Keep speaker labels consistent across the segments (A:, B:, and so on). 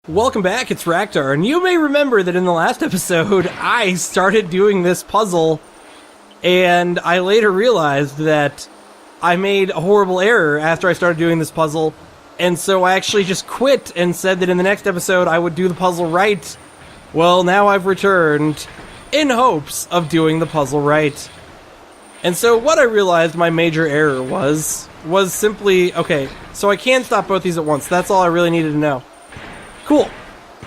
A: Welcome back, it's Raktar, and you may remember that in the last episode, I started doing this puzzle, and I later realized that I made a horrible error after I started doing this puzzle, and so I actually just quit and said that in the next episode I would do the puzzle right. Well, now I've returned in hopes of doing the puzzle right. And so what I realized my major error was simply, okay, so I can stop both these at once. That's all I really needed to know. Cool.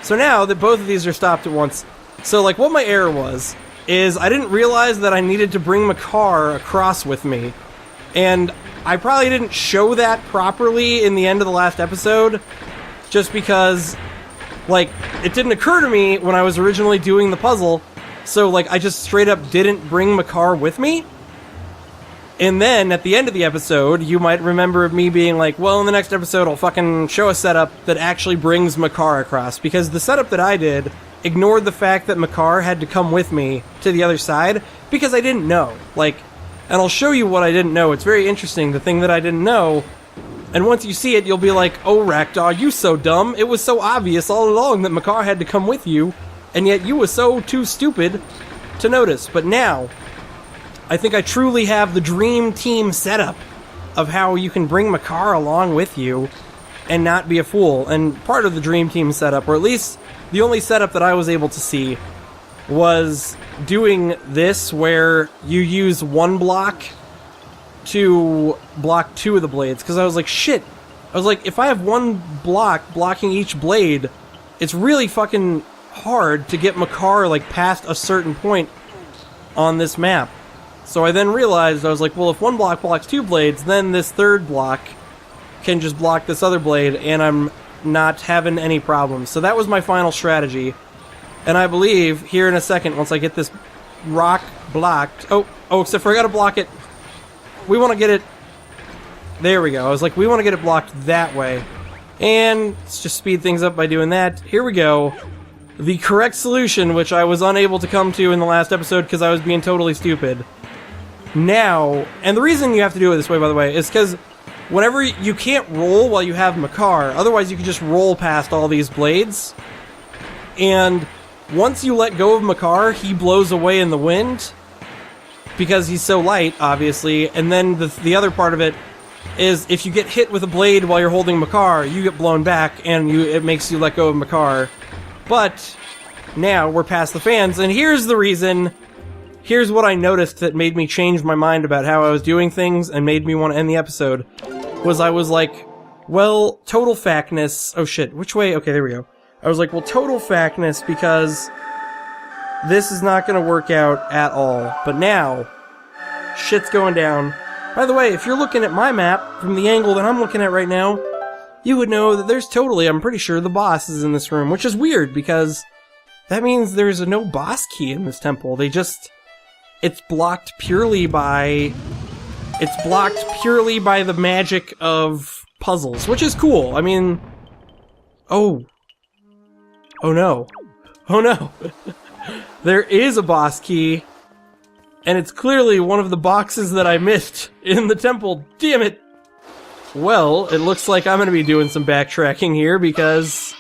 A: So now that both of these are stopped at once, so like what my error was, is I didn't realize that I needed to bring Makar across with me. And I probably didn't show that properly in the end of the last episode, just because, like, it didn't occur to me when I was originally doing the puzzle, so like I just straight up didn't bring Makar with me. And then, at the end of the episode, you might remember me being like, well, in the next episode, I'll fucking show a setup that actually brings Makar across. Because the setup that I did ignored the fact that Makar had to come with me to the other side, because I didn't know. Like, and I'll show you what I didn't know. It's very interesting, the thing that I didn't know. And once you see it, you'll be like, oh, Raktar, you so dumb. It was so obvious all along that Makar had to come with you, and yet you were so too stupid to notice. But now, I think I truly have the dream team setup of how you can bring Makar along with you and not be a fool. And part of the dream team setup, or at least the only setup that I was able to see, was doing this where you use one block to block two of the blades. Because I was like, shit. I was like, if I have one block blocking each blade, it's really fucking hard to get Makar like past a certain point on this map. So I then realized, I was like, well, if one block blocks two blades, then this third block can just block this other blade, and I'm not having any problems. So that was my final strategy. And I believe, here in a second, once I get this rock blocked... Oh, except for I gotta block it. We want to get it... There we go. I was like, we want to get it blocked that way. And let's just speed things up by doing that. Here we go. The correct solution, which I was unable to come to in the last episode because I was being totally stupid. Now, and the reason you have to do it this way, by the way, is because whenever you can't roll while you have Makar, otherwise you can just roll past all these blades. And once you let go of Makar, he blows away in the wind, because he's so light, obviously. And then the other part of it is if you get hit with a blade while you're holding Makar, you get blown back, and it makes you let go of Makar. But now we're past the fans, and here's the reason. Here's what I noticed that made me change my mind about how I was doing things and made me want to end the episode. Was I was like, well, total factness. Oh shit, which way? Okay, there we go. I was like, well, total factness, because this is not going to work out at all. But now, shit's going down. By the way, if you're looking at my map from the angle that I'm looking at right now, you would know that there's totally, I'm pretty sure, the boss is in this room, which is weird, because that means there's no boss key in this temple. It's blocked purely by the magic of puzzles, which is cool. I mean, oh no. There is a boss key, and it's clearly one of the boxes that I missed in the temple. Damn it. Well, it looks like I'm gonna be doing some backtracking here, because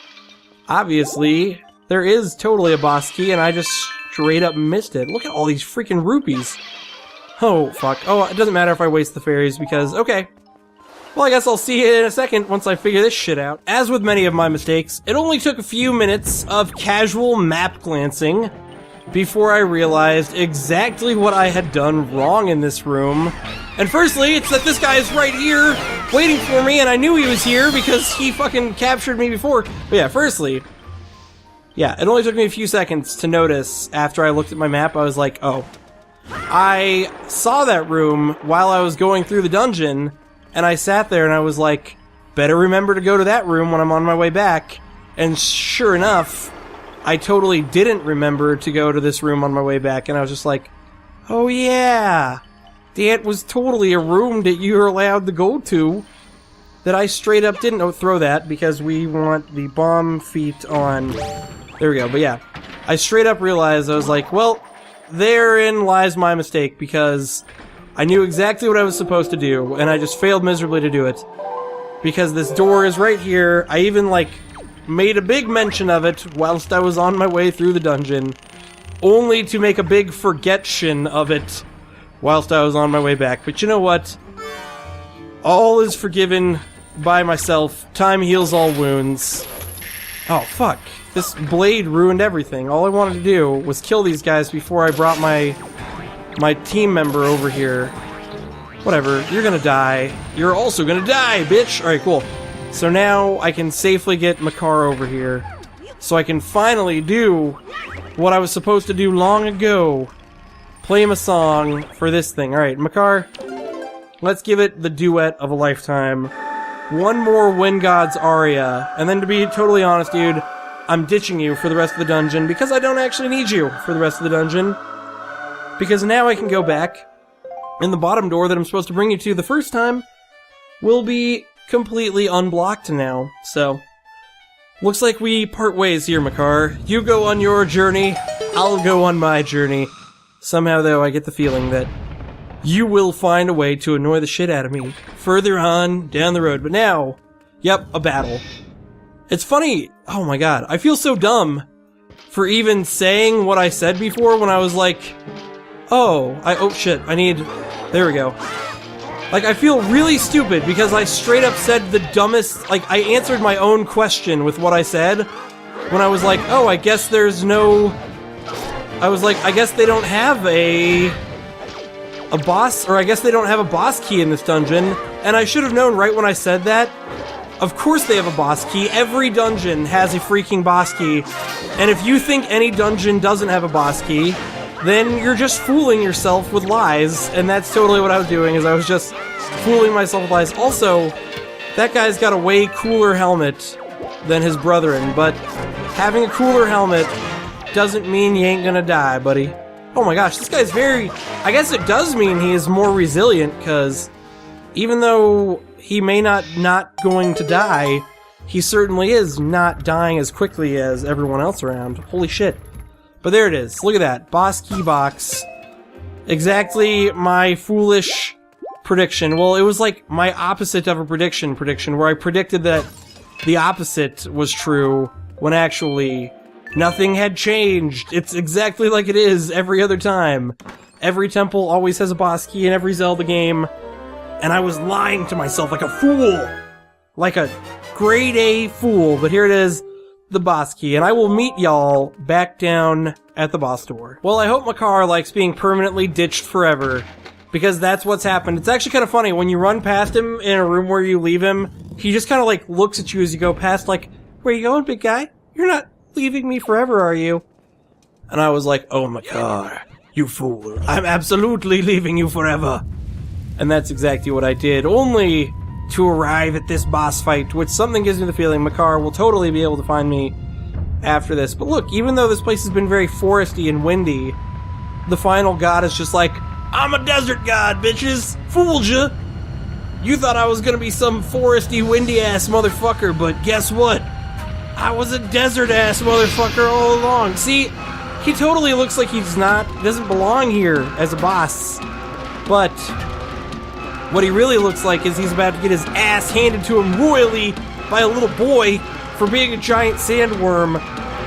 A: obviously there is totally a boss key, and I just straight up missed it. Look at all these freaking rupees. Oh, fuck. Oh, it doesn't matter if I waste the fairies because, okay. Well, I guess I'll see you in a second once I figure this shit out. As with many of my mistakes, it only took a few minutes of casual map glancing before I realized exactly what I had done wrong in this room. And firstly, it's that this guy is right here waiting for me, and I knew he was here because he fucking captured me before. But yeah, firstly... Yeah, it only took me a few seconds to notice after I looked at my map. I was like, oh. I saw that room while I was going through the dungeon, and I sat there and I was like, better remember to go to that room when I'm on my way back. And sure enough, I totally didn't remember to go to this room on my way back, and I was just like, oh yeah, that was totally a room that you're allowed to go to that I straight up didn't. Oh, throw that, because we want the bomb feet on... There we go, but yeah. I straight up realized, I was like, well, therein lies my mistake, because I knew exactly what I was supposed to do, and I just failed miserably to do it. Because this door is right here. I even, like, made a big mention of it whilst I was on my way through the dungeon, only to make a big forgettion of it whilst I was on my way back. But you know what? All is forgiven by myself. Time heals all wounds. Oh, fuck. This blade ruined everything. All I wanted to do was kill these guys before I brought my team member over here. Whatever, you're gonna die. You're also gonna die, bitch! Alright, cool. So now I can safely get Makar over here. So I can finally do what I was supposed to do long ago. Play him a song for this thing. Alright, Makar, let's give it the duet of a lifetime. One more Wind God's aria. And then to be totally honest, dude, I'm ditching you for the rest of the dungeon because I don't actually need you for the rest of the dungeon. Because now I can go back, and the bottom door that I'm supposed to bring you to the first time will be completely unblocked now. So, looks like we part ways here, Makar. You go on your journey, I'll go on my journey. Somehow, though, I get the feeling that you will find a way to annoy the shit out of me further on down the road. But now, yep, a battle. It's funny, oh my god, I feel so dumb for even saying what I said before when I was like, oh shit, there we go. Like, I feel really stupid because I straight up said the dumbest, like, I answered my own question with what I said when I was like, oh, I guess there's no, I was like, I guess they don't have a boss, or I guess they don't have a boss key in this dungeon, and I should have known right when I said that. Of course they have a boss key. Every dungeon has a freaking boss key. And if you think any dungeon doesn't have a boss key, then you're just fooling yourself with lies. And that's totally what I was doing, is I was just fooling myself with lies. Also, that guy's got a way cooler helmet than his brethren, but having a cooler helmet doesn't mean you ain't gonna die, buddy. Oh my gosh, this guy's very... I guess it does mean he is more resilient, because even though he may not going to die, he certainly is not dying as quickly as everyone else around. Holy shit. But there it is. Look at that. Boss key box. Exactly my foolish prediction. Well, it was like my opposite of a prediction where I predicted that the opposite was true when actually nothing had changed. It's exactly like it is every other time. Every temple always has a boss key in every Zelda game. And I was lying to myself like a fool. Like a grade A fool. But here it is, the boss key. And I will meet y'all back down at the boss door. Well, I hope Makar likes being permanently ditched forever, because that's what's happened. It's actually kind of funny. When you run past him in a room where you leave him, he just kind of like looks at you as you go past, like, where you going, big guy? You're not leaving me forever, are you? And I was like, oh, Makar, you fool. I'm absolutely leaving you forever. And that's exactly what I did, only to arrive at this boss fight, which something gives me the feeling Makar will totally be able to find me after this. But look, even though this place has been very foresty and windy, the final god is just like, I'm a desert god, bitches! Fooled ya! You thought I was gonna be some foresty, windy-ass motherfucker, but guess what? I was a desert-ass motherfucker all along. See, he totally looks like doesn't belong here as a boss. But what he really looks like is he's about to get his ass handed to him royally by a little boy for being a giant sandworm.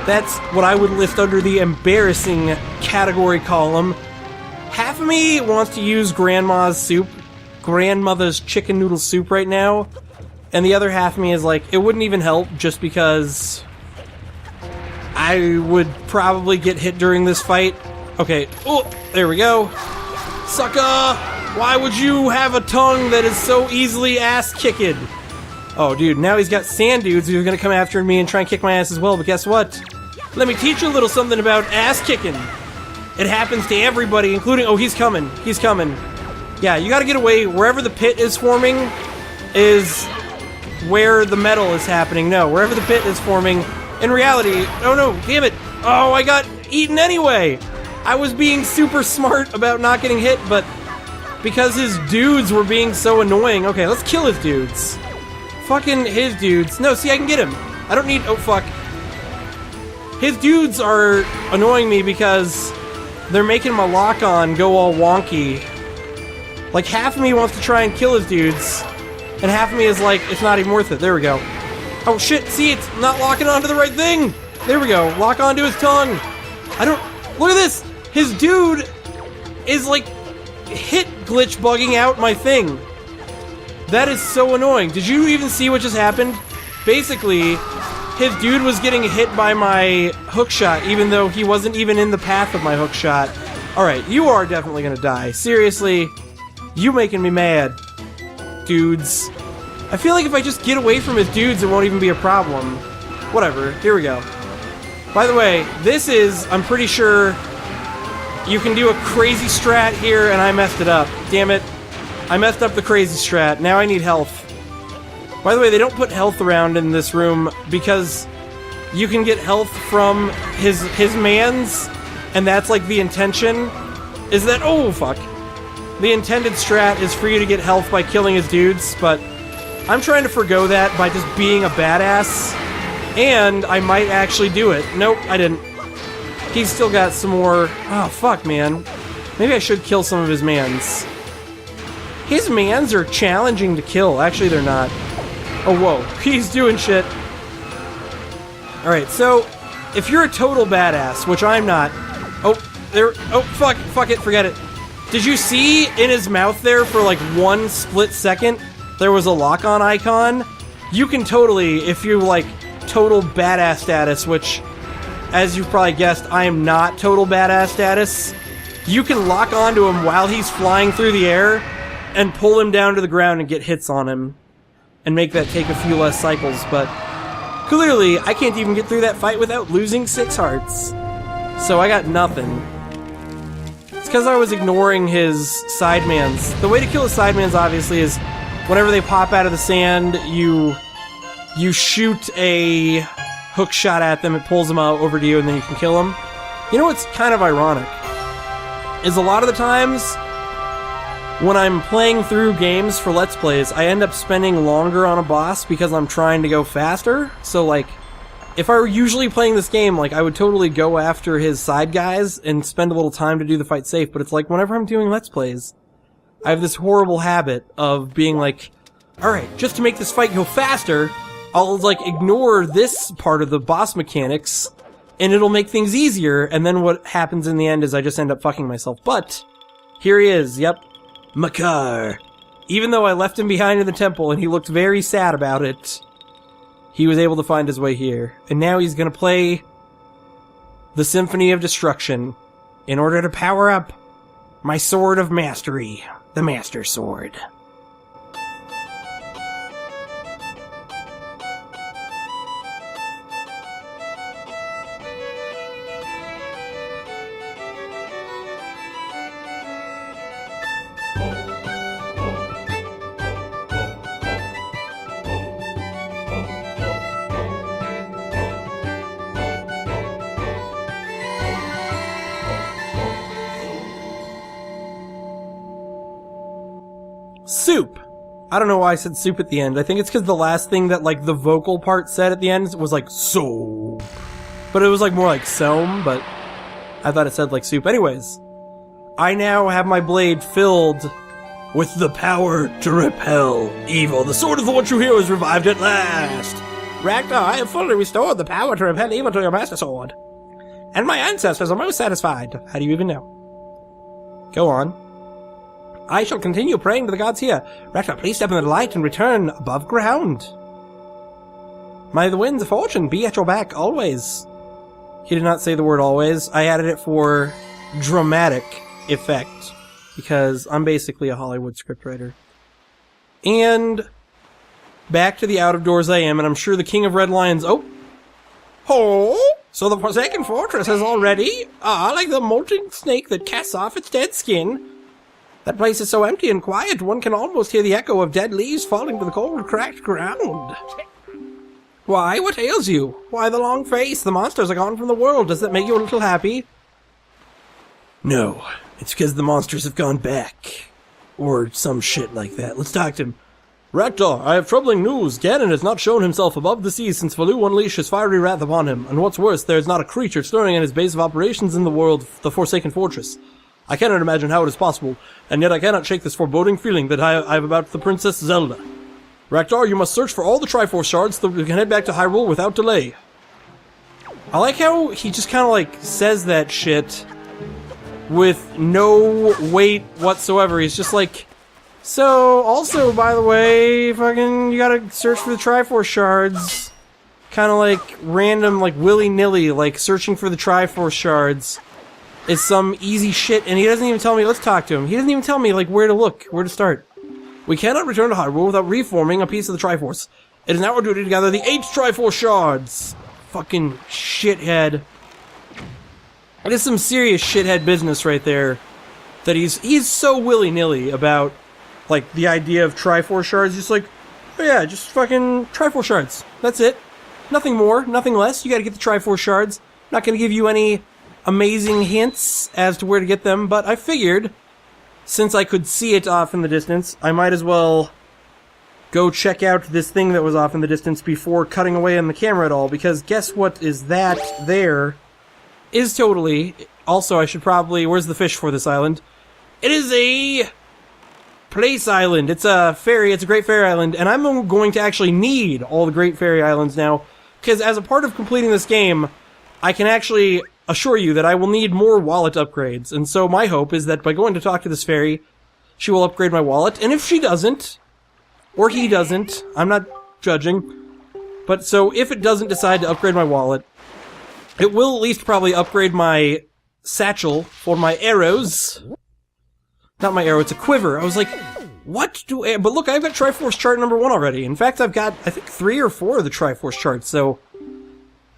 A: That's what I would list under the embarrassing category column. Half of me wants to use grandmother's chicken noodle soup right now, and the other half of me is like, it wouldn't even help just because I would probably get hit during this fight. Okay, oh, there we go. Sucker! Why would you have a tongue that is so easily ass-kicked? Oh, dude, now he's got sand dudes who are gonna come after me and try and kick my ass as well, but guess what? Let me teach you a little something about ass-kicking. It happens to everybody, including... Oh, he's coming. He's coming. Yeah, you gotta get away. Wherever the pit is forming is where the metal is happening. No, wherever the pit is forming... In reality... Oh, no, damn it. Oh, I got eaten anyway. I was being super smart about not getting hit, but... because his dudes were being so annoying. Okay, let's kill his dudes. Fucking his dudes. No, see, I can get him. I don't need... Oh, fuck. His dudes are annoying me because they're making my lock-on go all wonky. Like, half of me wants to try and kill his dudes, and half of me is like, it's not even worth it. There we go. Oh shit, see, it's not locking onto the right thing! There we go, lock onto his tongue! Look at this! His dude is like hit glitch bugging out my thing. That is so annoying. Did you even see what just happened? Basically, his dude was getting hit by my hook shot, even though he wasn't even in the path of my hook shot. Alright, you are definitely gonna die. Seriously, you making me mad, dudes. I feel like if I just get away from his dudes, it won't even be a problem. Whatever, here we go. By the way, this is, I'm pretty sure, you can do a crazy strat here, and I messed it up. Damn it. I messed up the crazy strat. Now I need health. By the way, they don't put health around in this room because you can get health from his mans, and that's like the intention. Is that, oh fuck. The intended strat is for you to get health by killing his dudes, but I'm trying to forgo that by just being a badass, and I might actually do it. Nope, I didn't. He's still got some more. Oh fuck, man. Maybe I should kill some of his mans. His mans are challenging to kill. Actually, they're not. Oh, whoa. He's doing shit. Alright, so, if you're a total badass, which I'm not... Oh, there... Oh, fuck it, forget it. Did you see in his mouth there for like 1 split second, there was a lock-on icon? You can totally, if you like total badass status, which, as you've probably guessed, I am not total badass status, you can lock onto him while he's flying through the air and pull him down to the ground and get hits on him. And make that take a few less cycles, but clearly I can't even get through that fight without losing 6 hearts. So I got nothing. It's because I was ignoring his sidemans. The way to kill his sidemans, obviously, is whenever they pop out of the sand, you shoot a hook shot at them, it pulls them out over to you, and then you can kill them. You know what's kind of ironic? Is a lot of the times when I'm playing through games for Let's Plays, I end up spending longer on a boss because I'm trying to go faster. So, like, if I were usually playing this game, like, I would totally go after his side guys and spend a little time to do the fight safe. But it's like, whenever I'm doing Let's Plays, I have this horrible habit of being like, alright, just to make this fight go faster, I'll, like, ignore this part of the boss mechanics, and it'll make things easier, and then what happens in the end is I just end up fucking myself. But, here he is, yep. Makar. Even though I left him behind in the temple and he looked very sad about it, he was able to find his way here. And now he's gonna play the Symphony of Destruction in order to power up my Sword of Mastery, the Master Sword. Soup. I don't know why I said soup at the end. I think it's because the last thing that, like, the vocal part said at the end was, like, soup. But it was, like, more like soam, but I thought it said, like, soup. Anyways, I now have my blade filled with the power to repel evil. The sword of the one true hero is revived at last. Ragnar, I have fully restored the power to repel evil to your master sword. And my ancestors are most satisfied. How do you even know? Go on. I shall continue praying to the gods here. Ragnar, please step in the light and return above ground. May the winds of fortune be at your back always. He did not say the word always. I added it for dramatic effect, because I'm basically a Hollywood scriptwriter. And back to the out of doors I am, and I'm sure the King of Red Lions... Oh, so the Forsaken Fortress has already... like the molting snake that casts off its dead skin... That place is so empty and quiet, one can almost hear the echo of dead leaves falling to the cold, cracked ground. Why, what ails you? Why the long face? The monsters are gone from the world. Does that make you a little happy? No, it's because the monsters have gone back. Or some shit like that. Let's talk to him. Ragnar, I have troubling news. Ganon has not shown himself above the seas since Valu unleashed his fiery wrath upon him. And what's worse, there is not a creature stirring at his base of operations in the world, the Forsaken Fortress. I cannot imagine how it is possible, and yet I cannot shake this foreboding feeling that I have about the Princess Zelda. Raktar, you must search for all the Triforce shards so that we can head back to Hyrule without delay. I like how he just kind of like says that shit with no weight whatsoever. He's just like, so also, by the way, fucking, you gotta search for the Triforce shards. Kind of like random, like willy-nilly, like searching for the Triforce shards is some easy shit, and he doesn't even tell me, let's talk to him. He doesn't even tell me, like, where to look, where to start. We cannot return to Hyrule without reforming a piece of the Triforce. It is now our duty to gather the 8 Triforce shards. Fucking shithead. It is some serious shithead business right there. That he's so willy-nilly about, like, the idea of Triforce shards. Just like, oh yeah, just fucking Triforce shards. That's it. Nothing more, nothing less. You gotta get the Triforce shards. Not gonna give you any amazing hints as to where to get them, but I figured, since I could see it off in the distance, I might as well go check out this thing that was off in the distance before cutting away on the camera at all, because guess what is that there? Is totally... Also, I should probably... Where's the fish for this island? It is a... place island. It's a fairy. It's a Great Fairy Island, and I'm going to actually need all the Great Fairy Islands now, because as a part of completing this game, I can actually assure you that I will need more wallet upgrades, and so my hope is that by going to talk to this fairy, she will upgrade my wallet, and if she doesn't, or he doesn't, I'm not judging, but so if it doesn't decide to upgrade my wallet, it will at least probably upgrade my satchel for my arrows. Not my arrow, it's a quiver. I was like, what do I... But look, I've got Triforce chart number 1 already. In fact, I've got, I think, 3 or 4 of the Triforce charts, so...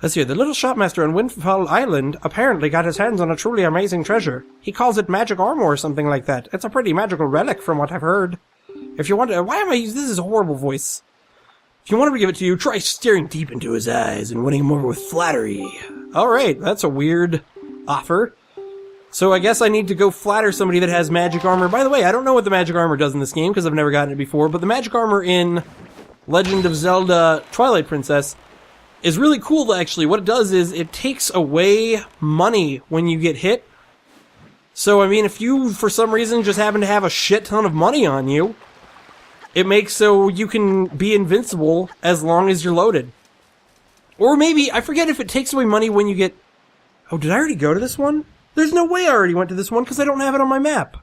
A: Let's see, the little shopmaster on Windfall Island apparently got his hands on a truly amazing treasure. He calls it magic armor or something like that. It's a pretty magical relic from what I've heard. If you want to... Why am I using... This is a horrible voice. If you want him to give it to you, try staring deep into his eyes and winning him over with flattery. Alright, that's a weird offer. So I guess I need to go flatter somebody that has magic armor. By the way, I don't know what the magic armor does in this game, because I've never gotten it before, but the magic armor in Legend of Zelda Twilight Princess is really cool, actually. What it does is it takes away money when you get hit. So, I mean, if you, for some reason, just happen to have a shit ton of money on you, it makes so you can be invincible as long as you're loaded. Or maybe, I forget if it takes away money when you get... Oh, did I already go to this one? There's no way I already went to this one because I don't have it on my map.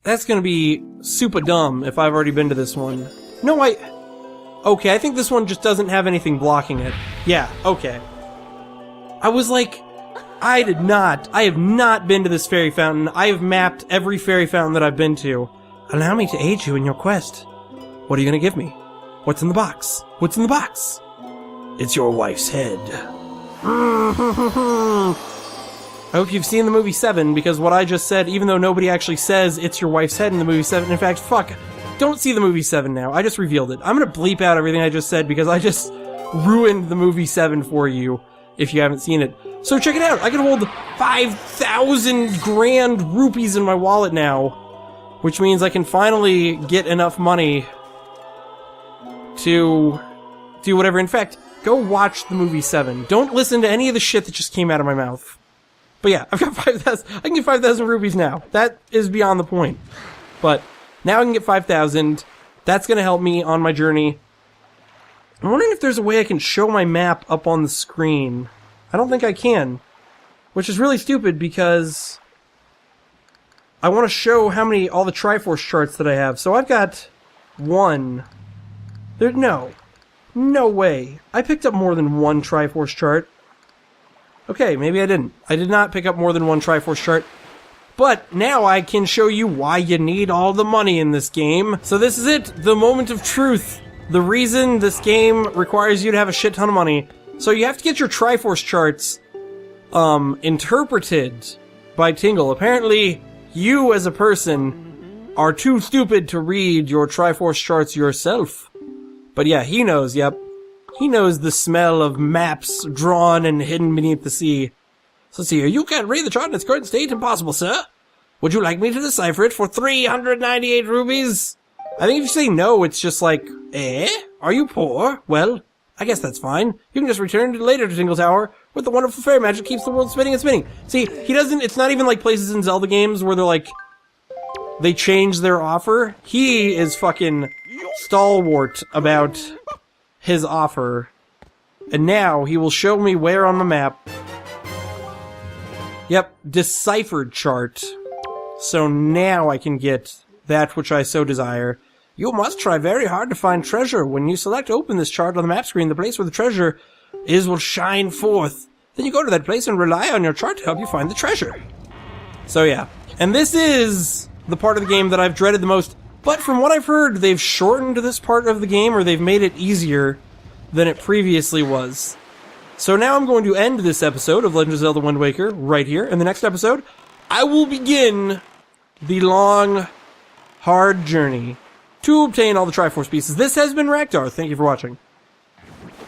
A: That's gonna be super dumb if I've already been to this one. No, Okay, I think this one just doesn't have anything blocking it. Yeah, okay. I was like, I have not been to this fairy fountain. I have mapped every fairy fountain that I've been to. Allow me to aid you in your quest. What are you gonna give me? What's in the box? What's in the box? It's your wife's head. I hope you've seen the movie 7, because what I just said, even though nobody actually says it's your wife's head in the movie 7, in fact, fuck, don't see the movie 7 now. I just revealed it. I'm gonna bleep out everything I just said, because I just ruined the movie 7 for you, if you haven't seen it. So check it out! I can hold 5,000 grand rupees in my wallet now, which means I can finally get enough money to do whatever. In fact, go watch the movie 7. Don't listen to any of the shit that just came out of my mouth. But yeah, I've got 5,000. I can get 5,000 rupees now. That is beyond the point. But now I can get 5,000. That's going to help me on my journey. I'm wondering if there's a way I can show my map up on the screen. I don't think I can. Which is really stupid because I want to show how many, all the Triforce charts that I have. So I've got 1. No way. I picked up more than 1 Triforce chart. Okay, maybe I didn't. I did not pick up more than 1 Triforce chart. But now I can show you why you need all the money in this game. So this is it, the moment of truth. The reason this game requires you to have a shit ton of money. So you have to get your Triforce charts interpreted by Tingle. Apparently, you as a person are too stupid to read your Triforce charts yourself. But yeah, he knows, yep. He knows the smell of maps drawn and hidden beneath the sea. So let's see here. You can't read the chart in its current state. Impossible, sir. Would you like me to decipher it for 398 rupees? I think if you say no, it's just like, Are you poor? Well, I guess that's fine. You can just return later to Tingle Tower with the wonderful fairy magic keeps the world spinning and spinning. See, he doesn't, it's not even like places in Zelda games where they're like, they changed their offer. He is fucking stalwart about his offer. And now he will show me where on the map. Yep, deciphered chart. So now I can get that which I so desire. You must try very hard to find treasure. When you select open this chart on the map screen, the place where the treasure is will shine forth. Then you go to that place and rely on your chart to help you find the treasure. So yeah. And this is the part of the game that I've dreaded the most. But from what I've heard, they've shortened this part of the game, or they've made it easier than it previously was. So now I'm going to end this episode of Legend of Zelda Wind Waker right here. In the next episode, I will begin the long, hard journey to obtain all the Triforce pieces. This has been Raktar. Thank you for watching.